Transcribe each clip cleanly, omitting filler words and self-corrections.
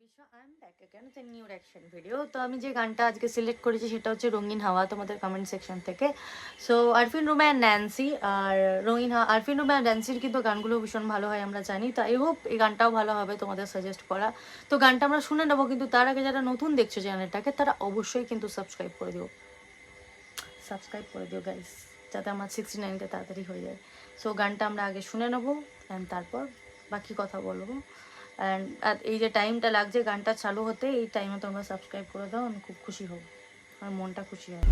I am back again with new reaction video. তো আমি যে গানটা আজকে সিলেক্ট করেছি সেটা হচ্ছে রঙিন হাওয়া, তোমাদের কমেন্ট সেকশন থেকে। So Arfin Ruma and Nancy, আর আরফিন রুমা অ্যান্ড ন্যান্সির কিন্তু গানগুলো ভীষণ ভালো হয় আমরা জানি। তো আই হোপ এই গানটাও ভালো হবে তোমাদের সাজেস্ট করা। তো গানটা আমরা শুনে নেবো, কিন্তু তার আগে যারা নতুন দেখছো চ্যানেলটাকে তারা অবশ্যই কিন্তু সাবস্ক্রাইব করে দিও গাইস, যাতে আমার 69কে তাড়াতাড়ি হয়ে যায়। সো গানটা আমরা আগে শুনে নেবো অ্যান্ড তারপর বাকি কথা বলবো। অ্যান্ড এই যে টাইমটা লাগছে গানটা চালু হতে, এই টাইমে তোমরা সাবস্ক্রাইব করে দাও, আমি খুব খুশি হব, আমার মনটা খুশি হয়।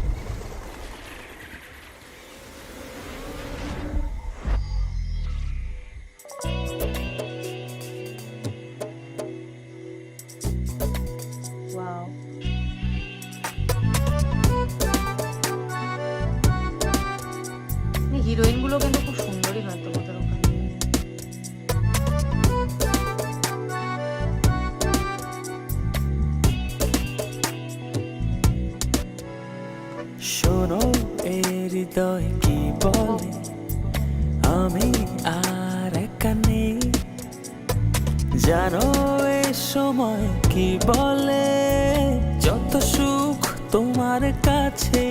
ওয়াও, হিরোইনগুলো কিন্তু খুব সুন্দরই হয় তোমাদের ওখানে। শোনো এ হৃদয় কি বলে, আমি আর একা নেই। জানো এ সময় কি বলে, যত সুখ তোমার কাছে।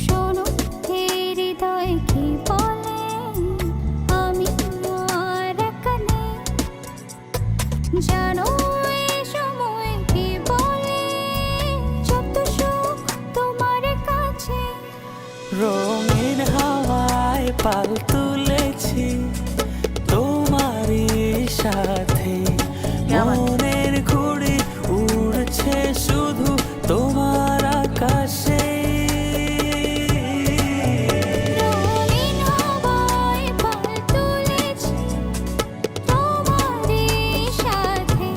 শোনো হে হৃদয় কি বলে, আমি আর একা নেই। জানো এ সময় কি বলে, যত সুখ তোমার কাছে। রঙিন হাওয়ায় পাল তুলেছি তোমারই সাথে, মনের ঘুড়ি উড়ছে শুধু তোমার আকাশে। রঙিন হাওয়ায় পাল তুলেছি তোমারই সাথে,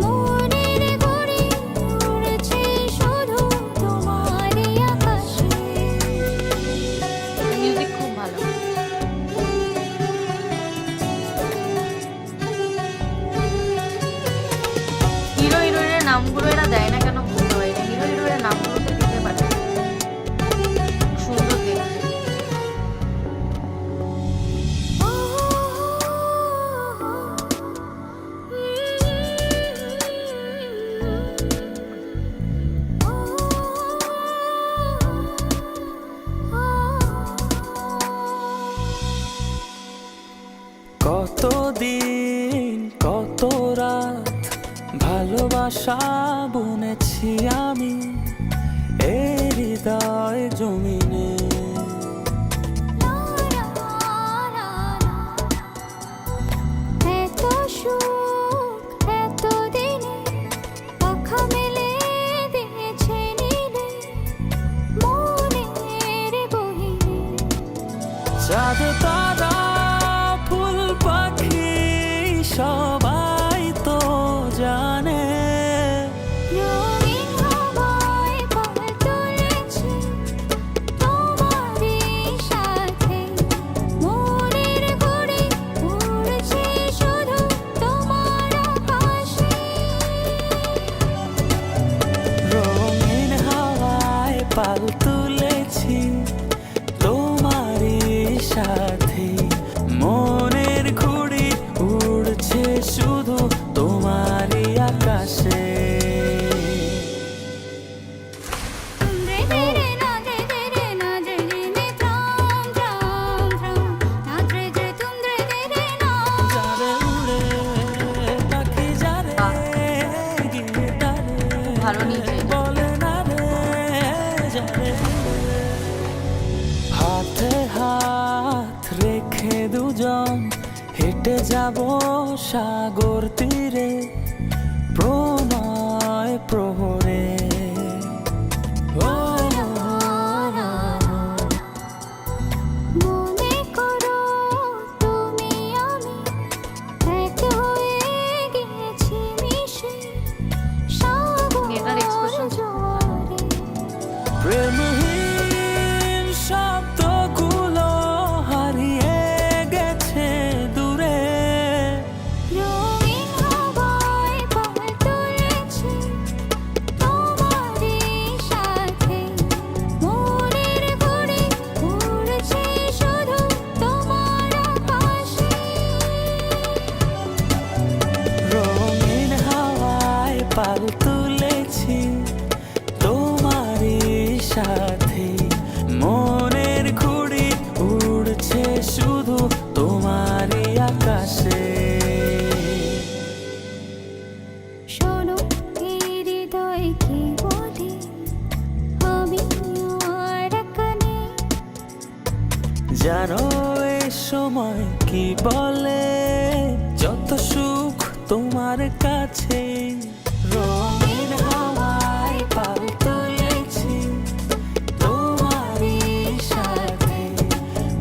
মনের ঘুড়ি উড়ছে শুধু তোমারই আকাশে। মিউজিক খুব ভালো। হিরো হিরোইনের নামগুলো এরা দেয় না কেন বুঝতে পারি না, হিরো হিরোইনের নামগুলো তো দিতে পারে। সুন্দর দেখতে। কতদিন কত রাত ভালোবাসা বুনেছি আমি এ হৃদয় জমিনে। এত সুখ এত দিনে পাখা মেলে দিয়েছে নীলে, মনের গহীনে। চাঁদ তারা ফুল পাখি সবাই তো জানে, রঙিন হাওয়ায় পাল তুলেছি তোমারই সাথে, মনের ঘুড়ি উড়ছে শুধু তোমার আকাশে। রঙিন হাওয়ায় পাল তুলেছি তোমারই সাথে, মনের ঘুড়ি উড়ছে শুধু তোমারই আকাশে। যারে উড়ে পাখি যারে গিটারে ভালো নিচে বলে না রে যারে উড়ে। হাতে হাত রেখে দুজন হেঁটে যাব সাগর তীরে, প্রণয় প্রহরে। ও মনে করো তুমি আমি এক হয়ে গিয়েছি মিশে এটার expression সাগর জোয়ারে। প্রেমহীন শব্দগুলো হারিয়ে গেছে দূরে। রঙিন হাওয়ায় পাল তুলেছি তোমারই সাথে, মনের ঘুড়ি উড়ছে শুধু তোমারই আকাশে। শোনো এই হৃদয় কি বলে, আমি আর একা নেই। জানো এই সময় কি বলে, যত সুখ তোমার কাছে। রঙিন হাওয়ায় পাল তুলেছি তোমারই সাথে,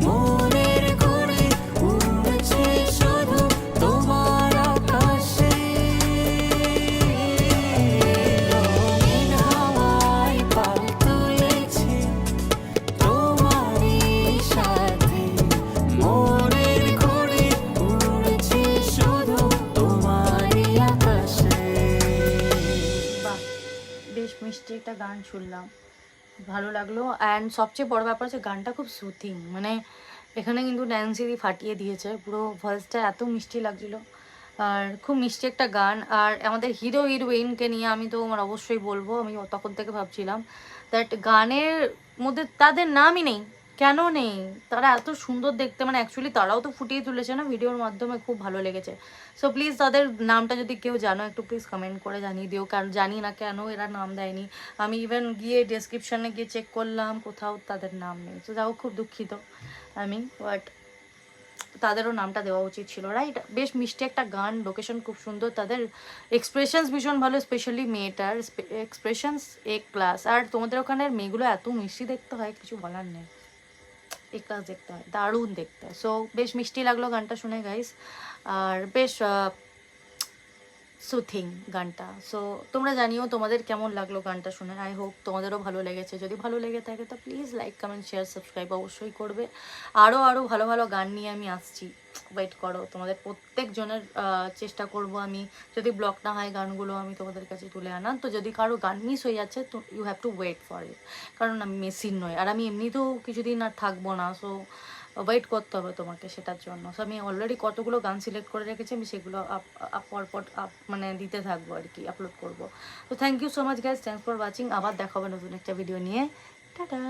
মনের ঘুড়ি উড়ছে শুধু তোমার আকাশে। রঙিন হাওয়ায় পাল তুলেছি তোমারই সাথে, মনের ঘুড়ি উড়ছে শুধু তোমারই আকাশে। বাহ, বেশ মিষ্টি একটা গান শুনলাম, ভালো লাগলো। অ্যান্ড সবচেয়ে বড় ব্যাপার হচ্ছে গানটা খুব সুথিং, মানে এখানে কিন্তু ন্যান্সি ফাটিয়ে দিয়েছে, পুরো ভয়েসটা এত মিষ্টি লাগছিল। আর খুব মিষ্টি একটা গান। আর আমাদের হিরো হিরোইনকে নিয়ে আমি তো আমার অবশ্যই বলবো, আমি তখন থেকে ভাবছিলাম দ্যাট গানের মধ্যে তাদের নামই নেই, কেন নেই? তারা এত সুন্দর দেখতে, মানে অ্যাকচুয়ালি তারাও তো ফুটিয়ে তুলেছে না ভিডিওর মাধ্যমে, খুব ভালো লেগেছে। সো প্লিজ তাদের নামটা যদি কেউ জানো একটু প্লিজ কমেন্ট করে জানিয়ে দিও, কারণ জানি না কেন এরা নাম দেয়নি। আমি ইভেন গিয়ে ডেসক্রিপশানে গিয়ে চেক করলাম, কোথাও তাদের নাম নেই। তো যাও, খুব দুঃখিত আমি, বাট তাদেরও নামটা দেওয়া উচিত ছিল, রাইট? বেশ মিষ্টি একটা গান, লোকেশন খুব সুন্দর, তাদের এক্সপ্রেশনস ভীষণ ভালো, স্পেশালি মেয়েটার এক্সপ্রেশনস ক্লাস। আর তোমাদের ওখানের মেয়েগুলো এত মিষ্টি দেখতে হয়, কিছু বলার নেই, ক্লাস দেখতে হয়, দারুণ দেখতে। সো বেশ মিষ্টি লাগলো গানটা শুনে গাইস, আর বেশ সুথিং গানটা। সো তোমরা জানিও তোমাদের কেমন লাগলো গানটা শুনে। আই হোপ তোমাদেরও ভালো লেগেছে। যদি ভালো লেগে থাকে তো please like, comment, share, subscribe অবশ্যই করবে। আরও ভালো ভালো গান নিয়ে আমি আসছি, ওয়েট করো। তোমাদের প্রত্যেকজনের চেষ্টা করব আমি, যদি ব্লগ না হয় গানগুলো আমি তোমাদের কাছে তুলে আনার। তো যদি কারো গান মিস হয়ে যাচ্ছে তো you have to wait for it, কারণ আমি মেশিন নই, আর আমি এমনিতেও কিছুদিন আর থাকবো না। সো ওয়েট করতে হবে তোমাকে সেটার জন্য। সো আমি অলরেডি কতগুলো গান সিলেক্ট করে রেখেছি, আমি সেগুলো পরপর মানে দিতে থাকবো আর কি, আপলোড করবো। তো thank you so much guys, thanks for watching. আবার দেখা হবে নতুন একটা ভিডিও নিয়ে। টাটা।